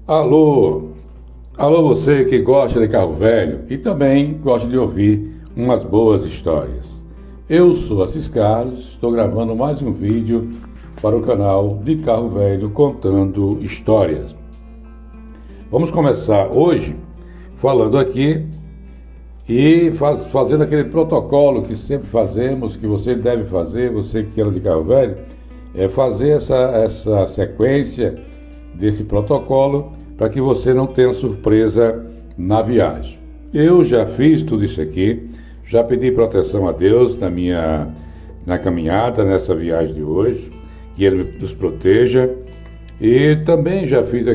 Alô, alô você que gosta de carro velho e também gosta de ouvir umas boas histórias. Eu sou Assis Carlos, estou gravando mais um vídeo para o canal de Carro Velho contando histórias. Vamos começar hoje falando aqui e fazendo aquele protocolo que sempre fazemos, que você deve fazer, você que anda de carro velho, é fazer essa sequência desse protocolo para que você não tenha surpresa na viagem. Eu já fiz tudo isso aqui, já pedi proteção a Deus na caminhada, nessa viagem de hoje, que Ele nos proteja, e também já fiz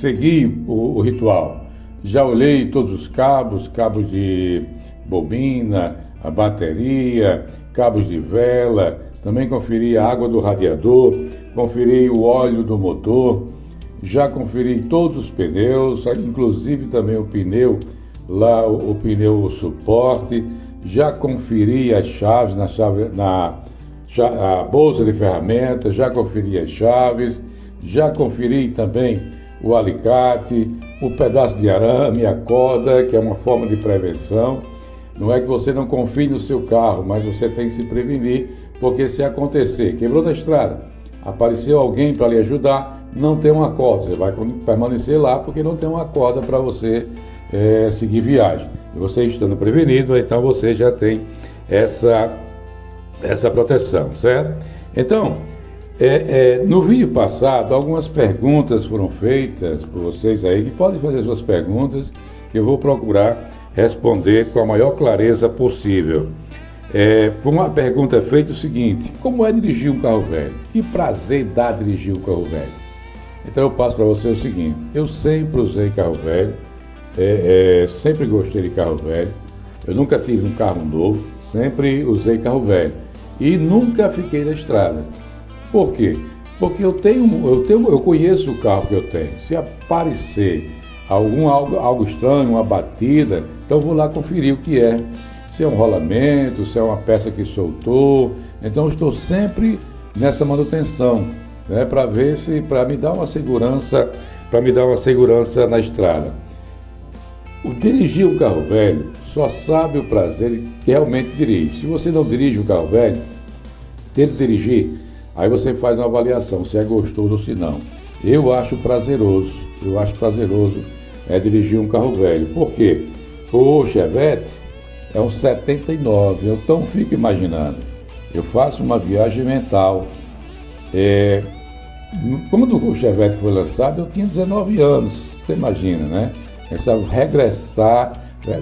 segui o ritual. Já olhei todos os cabos de bobina, a bateria, cabos de vela, também conferi a água do radiador, conferi o óleo do motor, já conferi todos os pneus, inclusive também o pneu, o pneu suporte, já conferi as chaves a bolsa de ferramentas, já conferi as chaves, já conferi também o alicate, o pedaço de arame, a corda, que é uma forma de prevenção. Não é que você não confie no seu carro, mas você tem que se prevenir, porque se acontecer, quebrou na estrada, apareceu alguém para lhe ajudar, não tem uma corda, você vai permanecer lá porque não tem uma corda para você seguir viagem. E você estando prevenido, então você já tem essa proteção, certo? Então, no vídeo passado, algumas perguntas foram feitas por vocês aí, que podem fazer suas perguntas, que eu vou procurar responder com a maior clareza possível. Foi uma pergunta feita o seguinte: como é dirigir um carro velho? Que prazer dá dirigir um carro velho? Então eu passo para você o seguinte: eu sempre usei carro velho, sempre gostei de carro velho, eu nunca tive um carro novo, sempre usei carro velho e nunca fiquei na estrada. Por quê? Porque eu conheço o carro que eu tenho. Se aparecer algo estranho, uma batida, então eu vou lá conferir o que é. Se é um rolamento, se é uma peça que soltou. Então eu estou sempre nessa manutenção, né, para me dar uma segurança, na estrada. O dirigir um carro velho só sabe o prazer que realmente dirige. Se você não dirige um carro velho, tente dirigir, aí você faz uma avaliação se é gostoso ou se não. Eu acho prazeroso dirigir um carro velho. Por quê? O Chevette é um 79, então fico imaginando, eu faço uma viagem mental. Quando o Chevette foi lançado, eu tinha 19 anos, você imagina, né? Regressar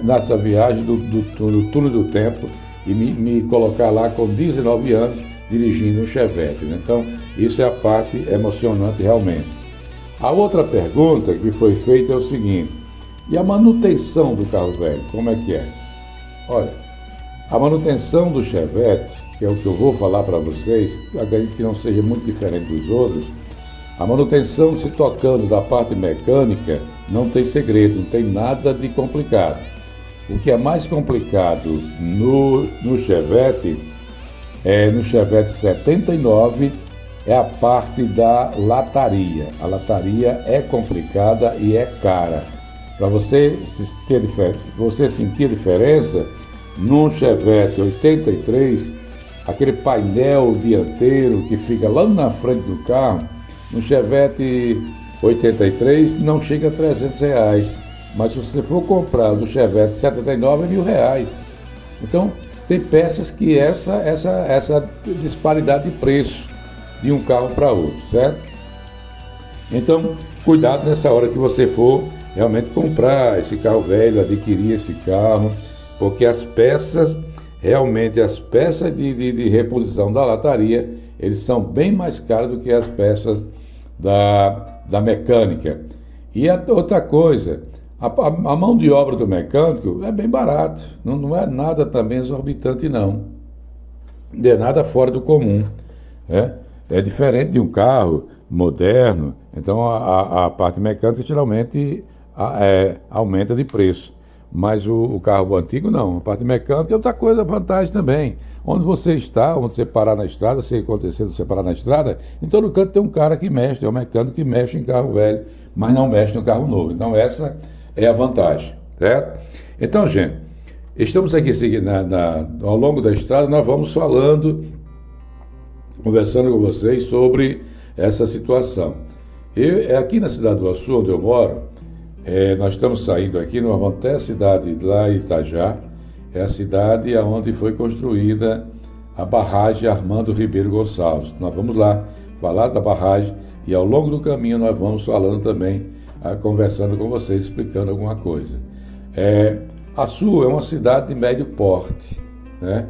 nessa viagem do túnel do tempo e me colocar lá com 19 anos dirigindo um Chevette, né? Então, isso é a parte emocionante realmente. A outra pergunta que foi feita é o seguinte: e a manutenção do carro velho, como é que é? Olha, a manutenção do Chevette, que é o que eu vou falar para vocês, acredito que não seja muito diferente dos outros. A manutenção, se tocando da parte mecânica, não tem segredo, não tem nada de complicado. O que é mais complicado no Chevette, no Chevette 79, é a parte da lataria. A lataria é complicada e é cara. Para você sentir a diferença, num Chevette 83, aquele painel dianteiro que fica lá na frente do carro, no Chevette 83 não chega a R$300, mas se você for comprar no Chevette 79 é R$1.000. Então tem peças que essa disparidade de preço de um carro para outro, certo? Então cuidado nessa hora que você for realmente comprar esse carro velho, adquirir esse carro, porque as peças de reposição da lataria, eles são bem mais caros do que as peças da mecânica. E outra coisa, a mão de obra do mecânico é bem barato, não é nada também exorbitante não, não é nada fora do comum, é diferente de um carro moderno. Então a parte mecânica geralmente aumenta de preço, mas o carro antigo não. A parte mecânica é outra coisa, vantagem também. Onde você está, onde você parar na estrada, se acontecer de você parar na estrada, em todo canto tem um cara que mexe, tem um mecânico que mexe em carro velho, mas não mexe no carro novo. Então essa é a vantagem, certo? Então, gente, estamos aqui ao longo da estrada, nós vamos falando, conversando com vocês sobre essa situação. Aqui na cidade do Açu, onde eu moro, nós estamos saindo aqui, nós vamos até a cidade lá em Itajá, é a cidade onde foi construída a barragem Armando Ribeiro Gonçalves. Nós vamos lá falar da barragem e ao longo do caminho nós vamos falando também, conversando com vocês, explicando alguma coisa. Açu é uma cidade de médio porte, né?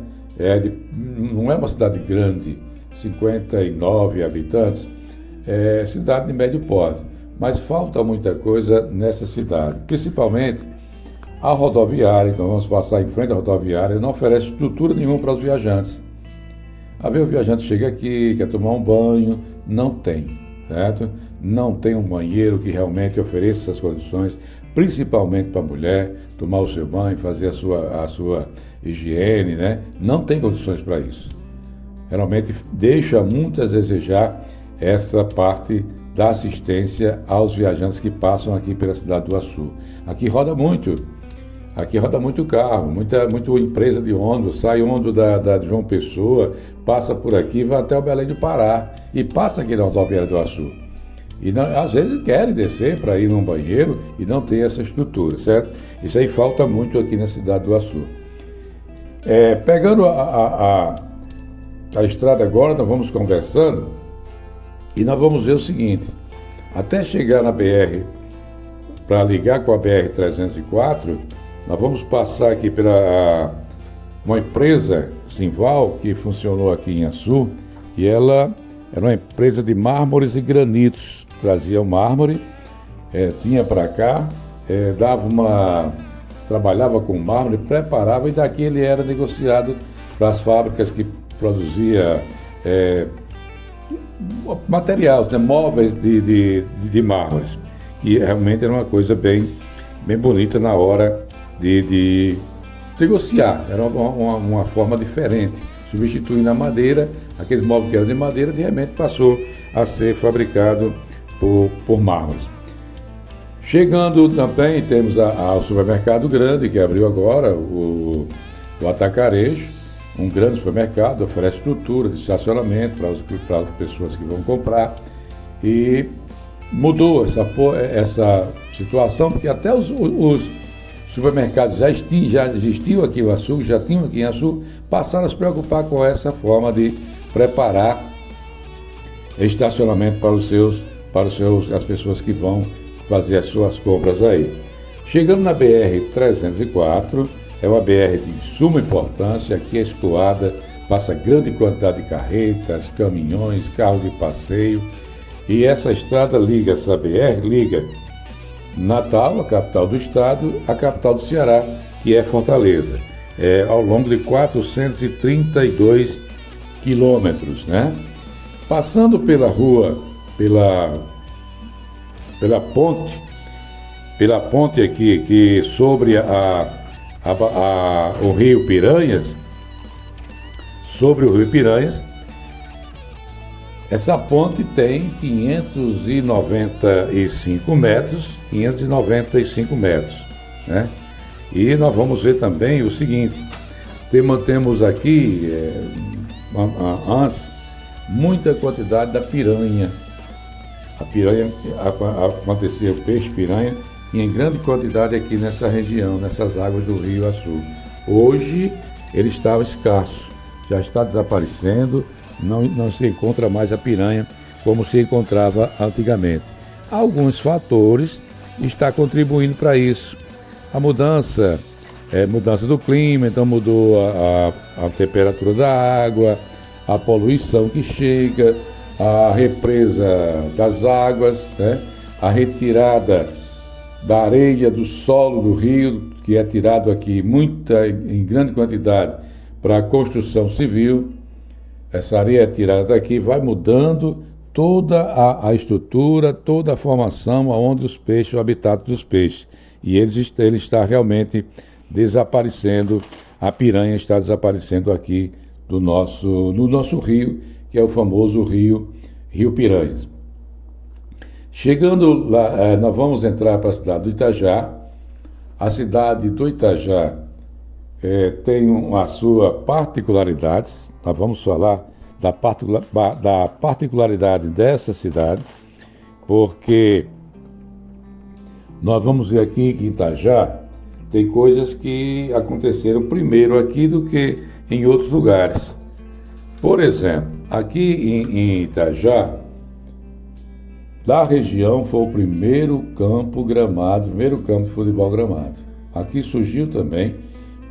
Não é uma cidade grande, 59 habitantes, é cidade de médio porte, mas falta muita coisa nessa cidade, principalmente a rodoviária. Então vamos passar em frente à rodoviária, não oferece estrutura nenhuma para os viajantes. Às vezes o viajante chega aqui, quer tomar um banho, não tem, certo? Não tem um banheiro que realmente ofereça essas condições, principalmente para a mulher, tomar o seu banho, fazer a sua higiene, né? Não tem condições para isso. Realmente deixa muito a desejar essa parte da assistência aos viajantes que passam aqui pela cidade do Açu. Aqui roda muito carro, muita empresa de ônibus, sai ônibus da João Pessoa, passa por aqui, vai até o Belém do Pará e passa aqui na rodoviária do Açu. E não, às vezes querem descer para ir num banheiro e não tem essa estrutura, certo? Isso aí falta muito aqui na cidade do Açu. Pegando a estrada agora, nós vamos conversando e nós vamos ver o seguinte: até chegar na BR, para ligar com a BR-304, nós vamos passar aqui pela uma empresa, Simval, que funcionou aqui em Açu, e ela era uma empresa de mármores e granitos. Trazia o mármore, tinha para cá, trabalhava com mármore, preparava, e daqui ele era negociado para as fábricas que produzia materiais, né, móveis de mármores. E realmente era uma coisa bem bonita na hora de negociar. Era uma forma diferente, substituindo a madeira, aqueles móveis que eram de madeira, de repente passou a ser fabricado por mármores. Chegando também, temos ao supermercado grande, que abriu agora, o Atacarejo, um grande supermercado, oferece estrutura de estacionamento para as pessoas que vão comprar, e mudou essa situação, porque até os supermercados já existiam aqui em Açu, já tinham aqui em Açu, passaram a se preocupar com essa forma de preparar estacionamento para as pessoas que vão fazer as suas compras aí. Chegando na BR-304, é uma BR de suma importância, aqui é escoada, passa grande quantidade de carretas, caminhões, carros de passeio, e essa estrada essa BR liga Natal, a capital do estado, a capital do Ceará, que é Fortaleza, ao longo de 432 quilômetros, né? Passando pela rua, pela ponte aqui, que sobre o rio Piranhas, essa ponte tem 595 metros, né? E nós vamos ver também o seguinte: temos aqui, antes, muita quantidade da piranha. A piranha, acontecia o peixe piranha, em grande quantidade aqui nessa região, nessas águas do rio Açu. Hoje ele estava escasso, já está desaparecendo, não se encontra mais a piranha como se encontrava antigamente. Alguns fatores estão contribuindo para isso. A mudança do clima, então mudou a temperatura da água, a poluição que chega, a represa das águas, né? A retirada da areia do solo do rio, que é tirado aqui em grande quantidade para a construção civil. Essa areia é tirada daqui, vai mudando toda a estrutura, toda a formação onde os peixes, o habitat dos peixes. E ele está realmente desaparecendo, a piranha está desaparecendo aqui no nosso rio, que é o famoso rio Piranhas. Chegando lá, nós vamos entrar para a cidade do Itajá. A cidade do Itajá tem a sua particularidades. Nós vamos falar da particularidade dessa cidade, porque nós vamos ver aqui que Itajá tem coisas que aconteceram primeiro aqui do que em outros lugares. Por exemplo, aqui em Itajá, da região, foi o primeiro campo de futebol gramado. Aqui surgiu também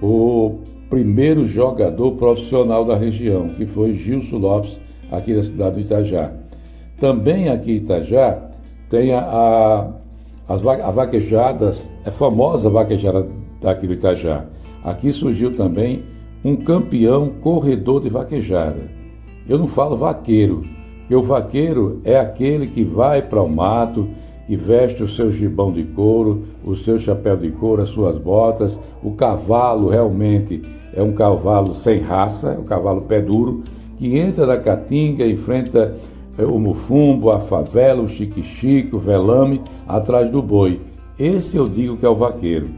o primeiro jogador profissional da região, que foi Gilson Lopes, aqui da cidade do Itajá. Também aqui em Itajá tem a vaquejadas, a famosa vaquejada daqui do Itajá. Aqui surgiu também um campeão corredor de vaquejada. Eu não falo vaqueiro, porque o vaqueiro é aquele que vai para o mato, que veste o seu gibão de couro, o seu chapéu de couro, as suas botas. O cavalo realmente é um cavalo sem raça, é um cavalo pé duro, que entra na caatinga, enfrenta o mufumbo, a favela, o chique-chique, o velame, atrás do boi. Esse eu digo que é o vaqueiro.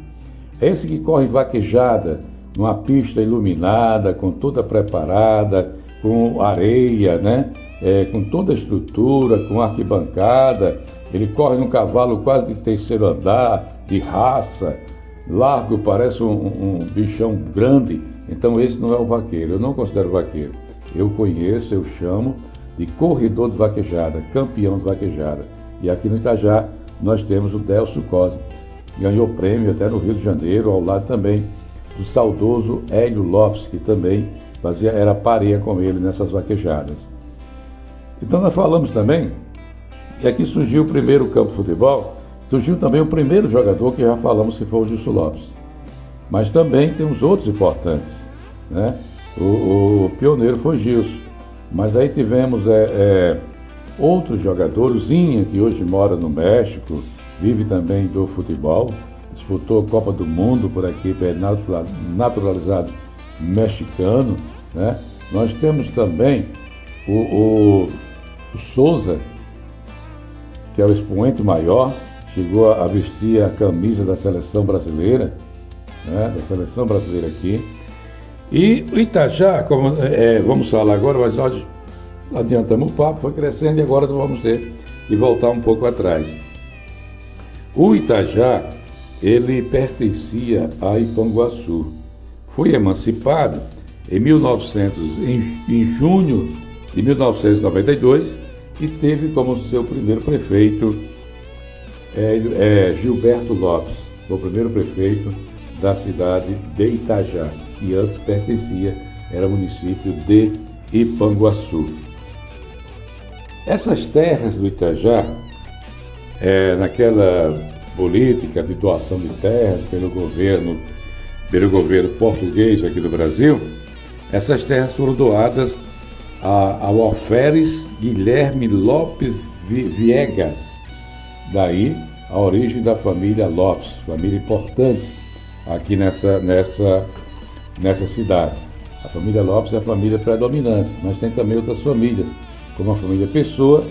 Esse que corre vaquejada, numa pista iluminada, com toda preparada, com areia, né? Com toda a estrutura, com arquibancada. Ele corre num cavalo quase de terceiro andar, de raça, largo, parece um bichão grande. Então esse não é o vaqueiro, eu não considero vaqueiro. Eu conheço, eu chamo de corredor de vaquejada, campeão de vaquejada. E aqui no Itajá nós temos o Delcio Cosme, que ganhou prêmio até no Rio de Janeiro, ao lado também do saudoso Hélio Lopes, que também era pareia com ele nessas vaquejadas. Então nós falamos também que aqui surgiu o primeiro campo de futebol, surgiu também o primeiro jogador, que já falamos que foi o Gilson Lopes. Mas também temos outros importantes, né? O pioneiro foi Gilson, mas aí tivemos outros jogadores, Zinha, que hoje mora no México, vive também do futebol, disputou a Copa do Mundo por aqui, é naturalizado mexicano, né? Nós temos também o Souza, que é o expoente maior, chegou a vestir a camisa da seleção brasileira, né? Da seleção brasileira aqui. E o Itajá, vamos falar agora, mas nós adiantamos o papo, foi crescendo e agora nós vamos ter que voltar um pouco atrás. O Itajá, ele pertencia a Ipanguaçu. Foi emancipado em junho de 1992 e teve como seu primeiro prefeito Gilberto Lopes, foi o primeiro prefeito da cidade de Itajá, que antes era município de Ipanguaçu. Essas terras do Itajá, naquela política de doação de terras pelo governo português aqui do Brasil, essas terras foram doadas ao alferes Guilherme Lopes Viegas. Daí a origem da família Lopes, família importante aqui nessa cidade. A família Lopes é a família predominante, mas tem também outras famílias, como a família Pessoa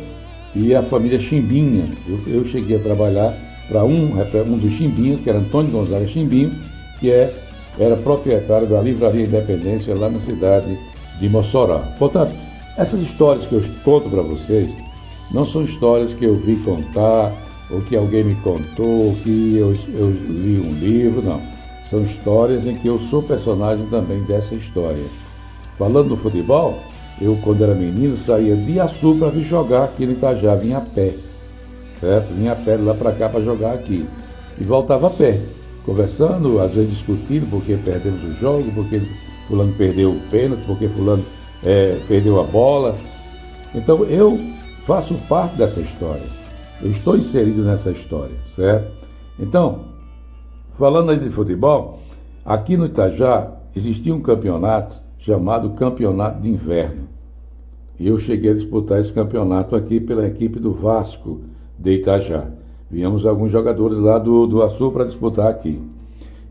e a família Chimbinha. Eu cheguei a trabalhar para um dos Chimbinhas, que era Antônio Gonzaga Chimbinho, que era proprietário da Livraria Independência lá na cidade de Mossoró. Portanto, essas histórias que eu conto para vocês não são histórias que eu vi contar, ou que alguém me contou, ou que eu li um livro, não. São histórias em que eu sou personagem também dessa história. Falando do futebol, eu, quando era menino, saía de Açu para vir jogar aqui no Itajá, vinha a pé, certo? Vinha a pé de lá para cá para jogar aqui. E voltava a pé, conversando, às vezes discutindo porque perdemos o jogo, porque fulano perdeu o pênalti, porque fulano perdeu a bola. Então eu faço parte dessa história. Eu estou inserido nessa história, certo? Então, falando aí de futebol, aqui no Itajá existia um campeonato chamado Campeonato de Inverno. E eu cheguei a disputar esse campeonato aqui pela equipe do Vasco de Itajá. Viemos alguns jogadores lá do Açu para disputar aqui.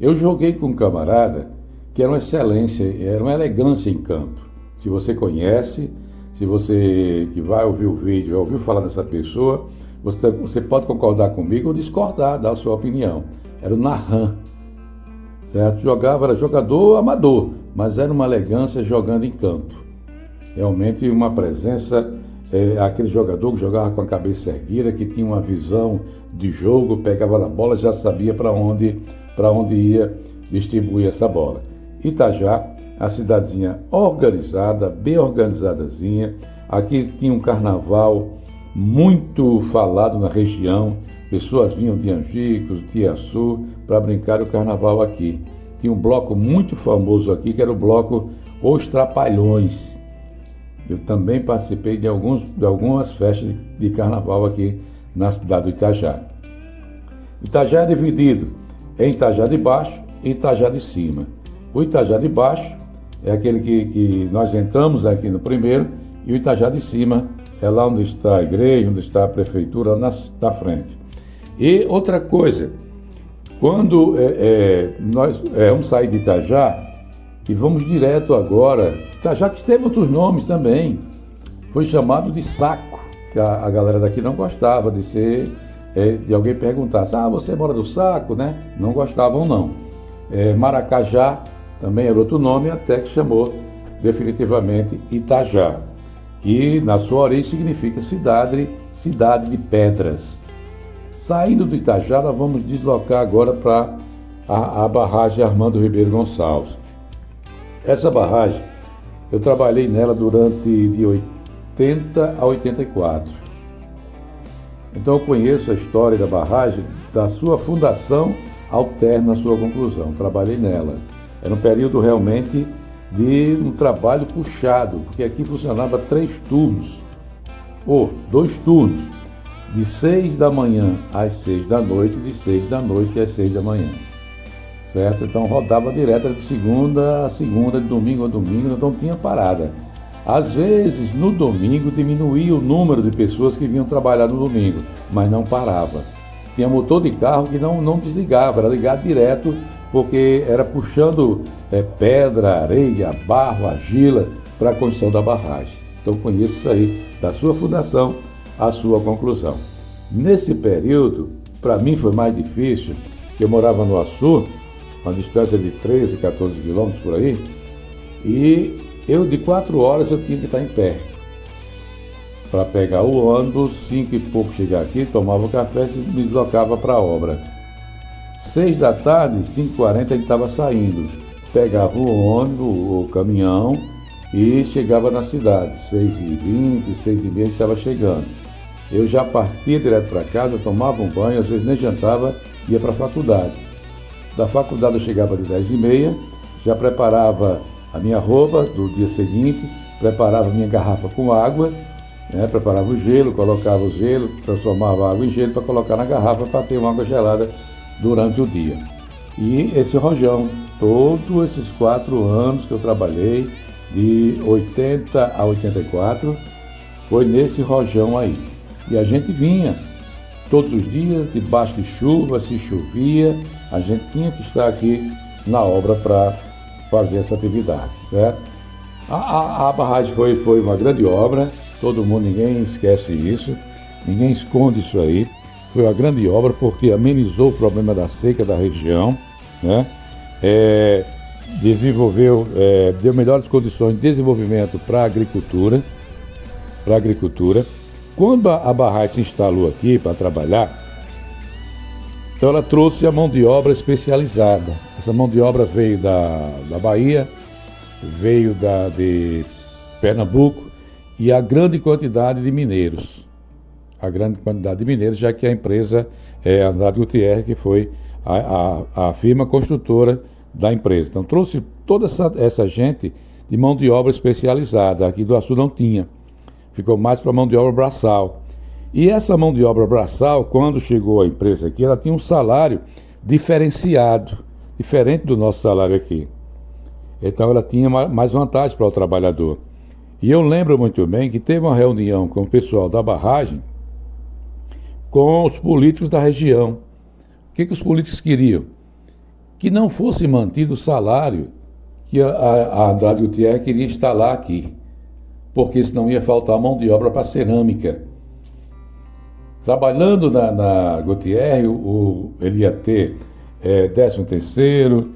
Eu joguei com um camarada que era uma excelência, era uma elegância em campo. Se você conhece, se você que vai ouvir o vídeo, já ouviu falar dessa pessoa, Você pode concordar comigo ou discordar, dar a sua opinião. Era o Narran, certo? Era jogador amador, mas era uma elegância jogando em campo. Realmente uma presença, aquele jogador que jogava com a cabeça erguida, que tinha uma visão de jogo, pegava na bola, já sabia para onde ia distribuir essa bola. Itajá, a cidadezinha organizada, bem organizadazinha. Aqui tinha um carnaval muito falado na região. Pessoas vinham de Angicos, de Iaçu, para brincar o carnaval aqui. Tinha um bloco muito famoso aqui, que era o bloco Os Trapalhões. Eu também participei de algumas festas de carnaval aqui na cidade do Itajá. Itajá é dividido em Itajá de Baixo e Itajá de Cima. O Itajá de Baixo é aquele que nós entramos aqui no primeiro, e o Itajá de Cima é lá onde está a igreja, onde está a prefeitura, na frente. E outra coisa, quando nós vamos sair de Itajá e vamos direto agora, Itajá que teve outros nomes também, foi chamado de Saco, que a galera daqui não gostava de ser, de alguém perguntasse, você mora do Saco, né? Não gostavam não. Maracajá também era outro nome, até que chamou definitivamente Itajá, que na sua origem significa cidade de pedras. Saindo do Itajá, nós vamos deslocar agora para a barragem Armando Ribeiro Gonçalves. Essa barragem, eu trabalhei nela durante de 80 a 84. Então eu conheço a história da barragem, da sua fundação ao término, da sua conclusão. Trabalhei nela. Era um período realmente de um trabalho puxado, porque aqui funcionava 3 turnos, ou 2 turnos, de 6 da manhã às 6 da noite, de 6 da noite às 6 da manhã, certo? Então rodava direto de segunda a segunda, de domingo a domingo, não tinha parada. Às vezes, no domingo, diminuía o número de pessoas que vinham trabalhar no domingo, mas não parava. Tinha motor de carro que não desligava, era ligado direto, porque era puxando pedra, areia, barro, argila para a construção da barragem. Então conheço isso aí, da sua fundação à sua conclusão. Nesse período, para mim foi mais difícil, porque eu morava no Açu, uma distância de 13, 14 quilômetros por aí, e eu de 4 horas eu tinha que estar em pé para pegar o ônibus, 5 e pouco chegar aqui, tomava um café e me deslocava para a obra. 6 da tarde, 5h40 a gente estava saindo, pegava o ônibus, o caminhão e chegava na cidade, 6h20, 6h30 estava chegando. Eu já partia direto para casa, tomava um banho, às vezes nem jantava, ia para a faculdade. Da faculdade eu chegava de 10h30, já preparava a minha roupa do dia seguinte, preparava a minha garrafa com água, preparava o gelo, colocava o gelo, transformava a água em gelo para colocar na garrafa para ter uma água gelada durante o dia. E esse rojão, todos esses 4 anos que eu trabalhei, de 80 a 84, foi nesse rojão aí. E a gente vinha todos os dias, debaixo de chuva, se chovia, a gente tinha que estar aqui na obra para fazer essa atividade, certo? A barragem foi uma grande obra, todo mundo, ninguém esquece isso, ninguém esconde isso aí. Foi uma grande obra porque amenizou o problema da seca da região, né? Desenvolveu, deu melhores condições de desenvolvimento para a agricultura. Quando a barragem se instalou aqui para trabalhar, então ela trouxe a mão de obra especializada. Essa mão de obra veio da Bahia, veio de Pernambuco e a grande quantidade de mineiros. Já que a empresa é Andrade Gutierrez, que foi a firma construtora da empresa. Então trouxe toda essa gente de mão de obra especializada. Aqui do Açu não tinha. Ficou mais para mão de obra braçal. E essa mão de obra braçal, quando chegou a empresa aqui, ela tinha um salário diferenciado, diferente do nosso salário aqui. Então ela tinha mais vantagem para o trabalhador. E eu lembro muito bem que teve uma reunião com o pessoal da barragem, com os políticos da região. O que os políticos queriam? Que não fosse mantido o salário que a Andrade Gutierrez queria instalar aqui, porque senão ia faltar mão de obra para cerâmica. Trabalhando na Gutierre, ele ia ter 13º,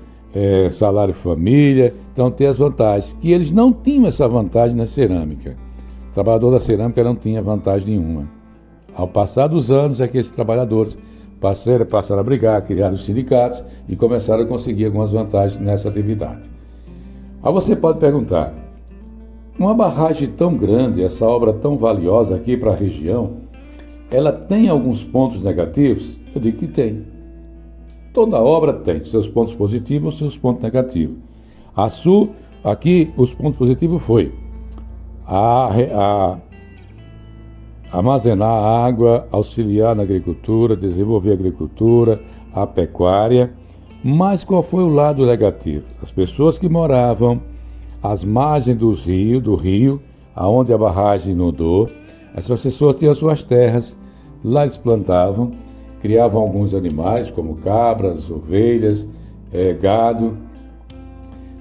salário família, então tem as vantagens, que eles não tinham essa vantagem na cerâmica. O trabalhador da cerâmica não tinha vantagem nenhuma. Ao passar dos anos, é que esses trabalhadores passaram a brigar, criaram os sindicatos e começaram a conseguir algumas vantagens nessa atividade. Aí você pode perguntar, uma barragem tão grande, essa obra tão valiosa aqui para a região, ela tem alguns pontos negativos? Eu digo que tem. Toda obra tem seus pontos positivos e seus pontos negativos. A Sul, aqui, os pontos positivos foi armazenar água, auxiliar na agricultura, desenvolver a agricultura, a pecuária. Mas qual foi o lado negativo? As pessoas que moravam às margens do rio, aonde a barragem inundou, essas pessoas tinham suas terras, lá eles plantavam, criavam alguns animais, como cabras, ovelhas, gado,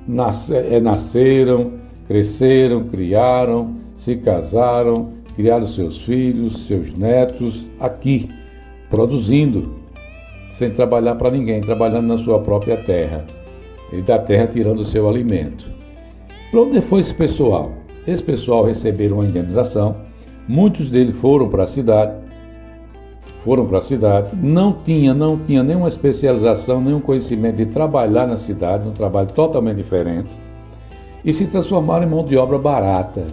nasceram, cresceram, criaram, se casaram, criaram seus filhos, seus netos, aqui, produzindo, sem trabalhar para ninguém, trabalhando na sua própria terra, e da terra tirando o seu alimento. Para onde foi esse pessoal? Esse pessoal receberam uma indenização, muitos deles foram para a cidade, não tinha nenhuma especialização, nenhum conhecimento de trabalhar na cidade, um trabalho totalmente diferente, e se transformaram em mão de obra barata,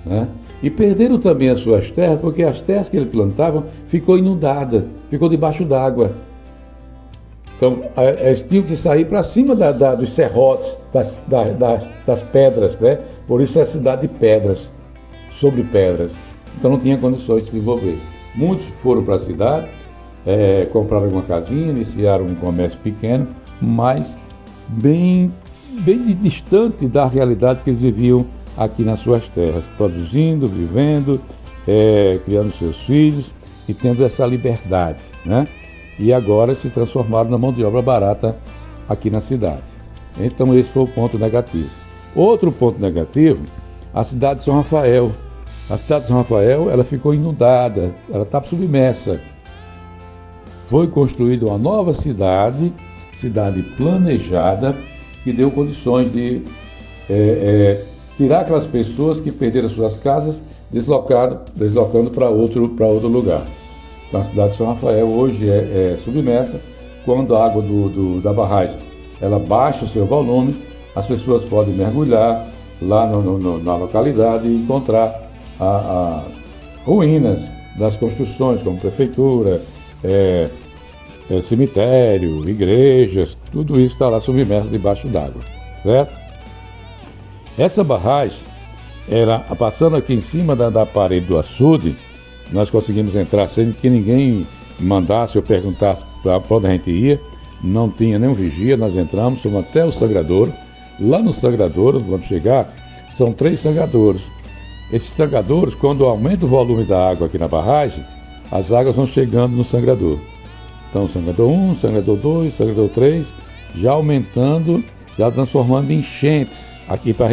né? E perderam também as suas terras, porque as terras que eles plantavam ficou inundada, ficou debaixo d'água. Então, eles tinham que sair para cima dos serrotes, das pedras, né? Por isso é a cidade de pedras, sobre pedras. Então não tinha condições de se desenvolver. Muitos foram para a cidade, compraram uma casinha, iniciaram um comércio pequeno, mas bem distante da realidade que eles viviam aqui nas suas terras, produzindo, vivendo, criando seus filhos e tendo essa liberdade, né? E agora se transformaram na mão de obra barata aqui na cidade. Então esse foi o ponto negativo. Outro ponto negativo, a cidade de São Rafael. A cidade de São Rafael, ela ficou inundada, ela está submersa. Foi construída uma nova cidade planejada, que deu condições de tirar aquelas pessoas que perderam suas casas, deslocando para outro lugar. Então, a cidade de São Rafael hoje é submersa. Quando a água da barragem ela baixa o seu volume, as pessoas podem mergulhar lá na localidade e encontrar ruínas das construções, como prefeitura, cemitério, igrejas, tudo isso está lá submerso debaixo d'água, certo? Essa barragem, passando aqui em cima da parede do açude, nós conseguimos entrar sem que ninguém mandasse ou perguntasse para onde a gente ia, não tinha nenhum vigia, nós entramos, fomos até o sangradouro. Lá no sangradouro, vamos chegar, são 3 sangradouros. Esses sangradouros, quando aumenta o volume da água aqui na barragem, as águas vão chegando no sangrador. Então, sangrador 1, sangrador 2, sangrador 3, já aumentando, já transformando em enchentes aqui para a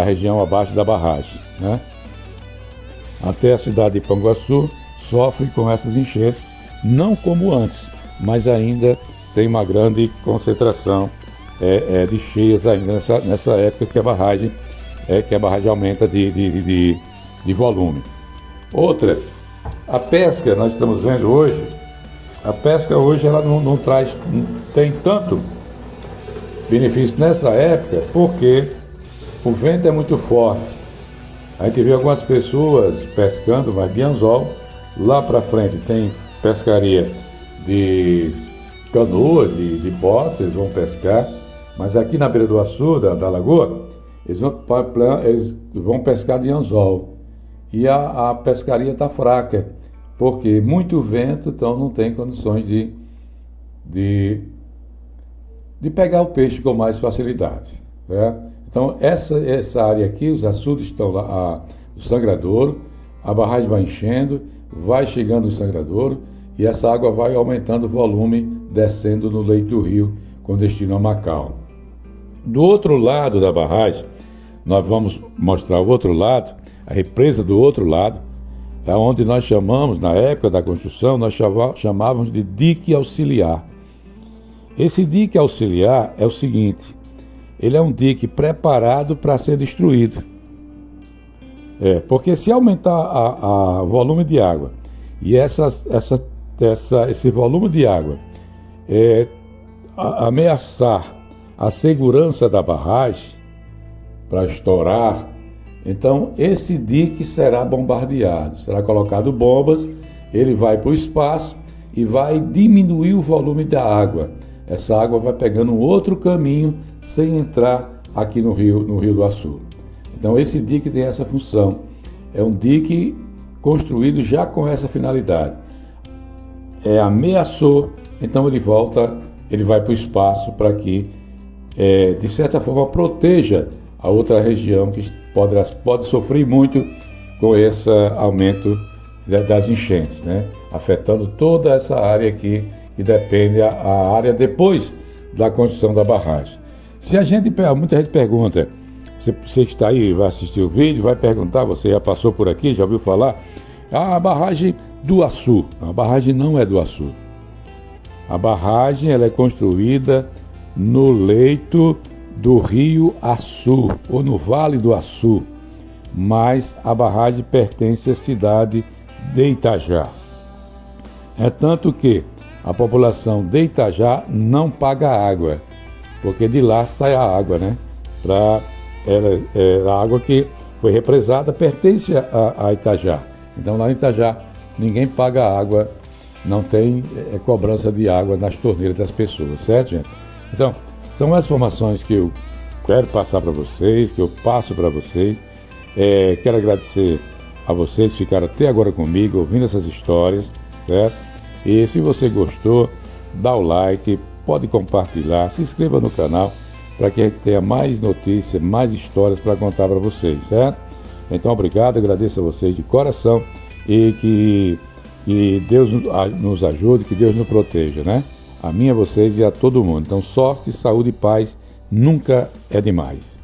região abaixo da barragem, né? Até a cidade de Panguaçu sofre com essas enchentes, não como antes, mas ainda tem uma grande concentração de cheias ainda nessa época que a barragem aumenta de volume. Outra, a pesca, nós estamos vendo hoje, a pesca hoje ela não tem tanto benefício nessa época, porque o vento é muito forte. A gente vê algumas pessoas pescando, mas de anzol. Lá para frente tem pescaria de canoas, de botes, eles vão pescar. Mas aqui na beira do açude, da lagoa, eles vão pescar de anzol. E a pescaria está fraca, porque muito vento, então não tem condições de pegar o peixe com mais facilidade, certo? Então, essa área aqui, os açudes estão lá, o sangradouro, a barragem vai enchendo, vai chegando no sangradouro e essa água vai aumentando o volume, descendo no leito do rio, com destino a Macau. Do outro lado da barragem, nós vamos mostrar o outro lado, a represa do outro lado. é onde nós chamamos, na época da construção, nós chamávamos de dique auxiliar. Esse dique auxiliar é o seguinte: ele é um dique preparado para ser destruído. Porque se aumentar o volume de água e esse volume de água ameaçar a segurança da barragem para estourar, então esse dique será bombardeado, será colocado bombas, ele vai para o espaço e vai diminuir o volume da água. Essa água vai pegando um outro caminho sem entrar aqui no Rio do Açu. Então esse dique tem essa função. É um dique construído já com essa finalidade. Ameaçou, então ele vai para o espaço para que, de certa forma, proteja a outra região que pode sofrer muito com esse aumento das enchentes, né? Afetando toda essa área aqui que depende a área depois da construção da barragem. Muita gente pergunta, você está aí, vai assistir o vídeo, vai perguntar, você já passou por aqui, já ouviu falar? A barragem do Açu. A barragem não é do Açu. A barragem ela é construída no leito do rio Açu, ou no Vale do Açu, mas a barragem pertence à cidade de Itajá. É tanto que a população de Itajá não paga água, porque de lá sai a água, né? A água que foi represada pertence a Itajá. Então lá em Itajá ninguém paga água, não tem cobrança de água nas torneiras das pessoas, certo, gente? Então, são as informações que eu quero passar para vocês, que eu passo para vocês. Quero agradecer a vocês que ficaram até agora comigo, ouvindo essas histórias, certo? E se você gostou, dá o like, pode compartilhar, se inscreva no canal para que a gente tenha mais notícias, mais histórias para contar para vocês, certo? Então, obrigado, agradeço a vocês de coração e que Deus nos ajude, que Deus nos proteja, né? A mim, a vocês e a todo mundo. Então, sorte, saúde e paz nunca é demais.